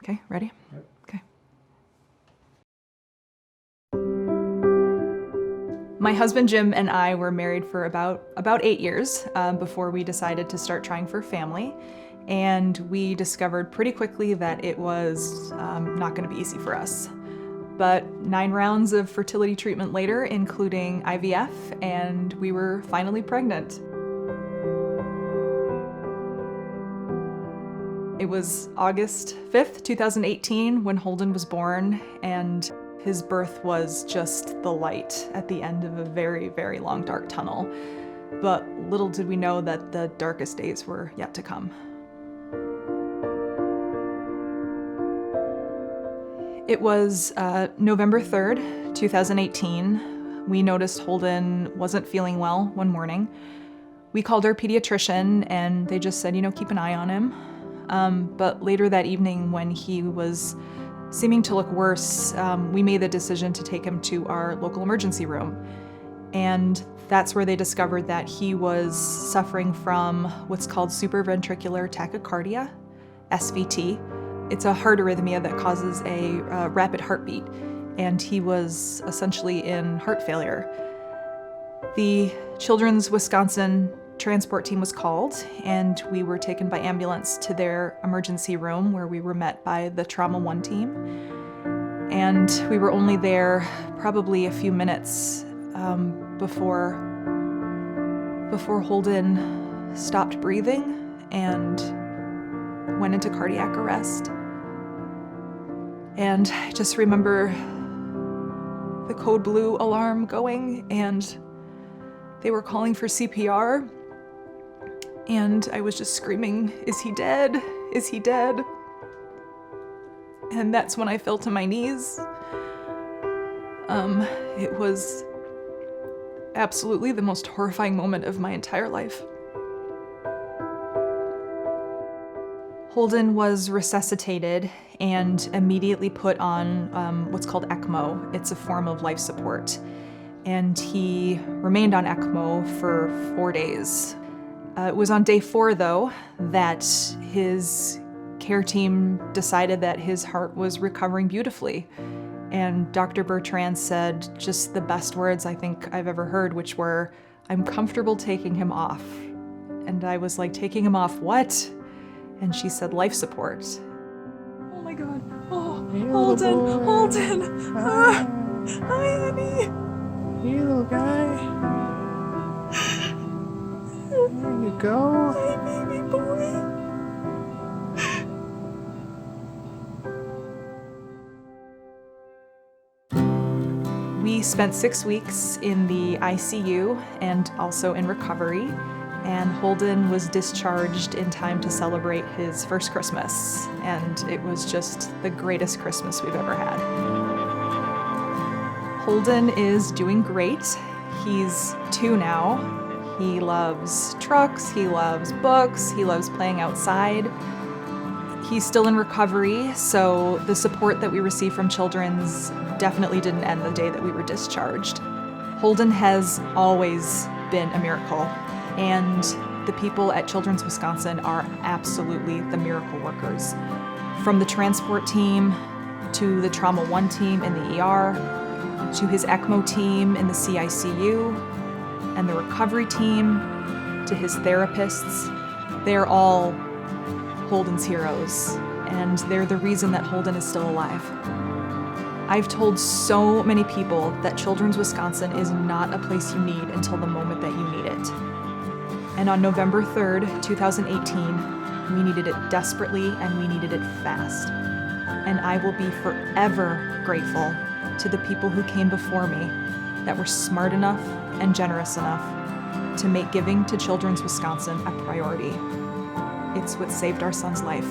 Okay, ready? Yep. Okay. My husband Jim and I were married for about 8 years before we decided to start trying for family. And we discovered pretty quickly that it was not going to be easy for us. But 9 rounds of fertility treatment later, including IVF, and we were finally pregnant. It was August 5th, 2018, when Holden was born, and his birth was just the light at the end of a very, very long, dark tunnel. But little did we know that the darkest days were yet to come. It was November 3rd, 2018. We noticed Holden wasn't feeling well one morning. We called our pediatrician and they just said, keep an eye on him. But later that evening, when he was seeming to look worse, we made the decision to take him to our local emergency room. And that's where they discovered that he was suffering from what's called supraventricular tachycardia, SVT. It's a heart arrhythmia that causes a rapid heartbeat, and he was essentially in heart failure. The Children's Wisconsin transport team was called, and we were taken by ambulance to their emergency room, where we were met by the Trauma 1 team. And we were only there probably a few minutes before Holden stopped breathing and went into cardiac arrest. And I just remember the code blue alarm going, and they were calling for CPR. And I was just screaming, "Is he dead? Is he dead?" And that's when I fell to my knees. It was absolutely the most horrifying moment of my entire life. Holden was resuscitated and immediately put on what's called ECMO. It's a form of life support. And he remained on ECMO for 4 days. It was on day 4, though, that his care team decided that his heart was recovering beautifully. And Dr. Bertrand said just the best words I think I've ever heard, which were, "I'm comfortable taking him off." And I was like, "Taking him off what?" And she said, "Life support." Oh my God. Oh, Hey, Holden, little boy. Holden. Hi. Hi, honey. Hey, little guy. There you go. Hi, baby boy. We spent 6 weeks in the ICU and also in recovery, and Holden was discharged in time to celebrate his first Christmas, and it was just the greatest Christmas we've ever had. Holden is doing great. He's 2 now. He loves trucks, he loves books, he loves playing outside. He's still in recovery, so the support that we receive from Children's definitely didn't end the day that we were discharged. Holden has always been a miracle, and the people at Children's Wisconsin are absolutely the miracle workers. From the transport team, to the Trauma 1 team in the ER, to his ECMO team in the CICU, and the recovery team, to his therapists, they're all Holden's heroes, and they're the reason that Holden is still alive. I've told so many people that Children's Wisconsin is not a place you need until the moment that you need it. And on November 3rd, 2018, we needed it desperately and we needed it fast. And I will be forever grateful to the people who came before me that were smart enough and generous enough to make giving to Children's Wisconsin a priority. It's what saved our son's life.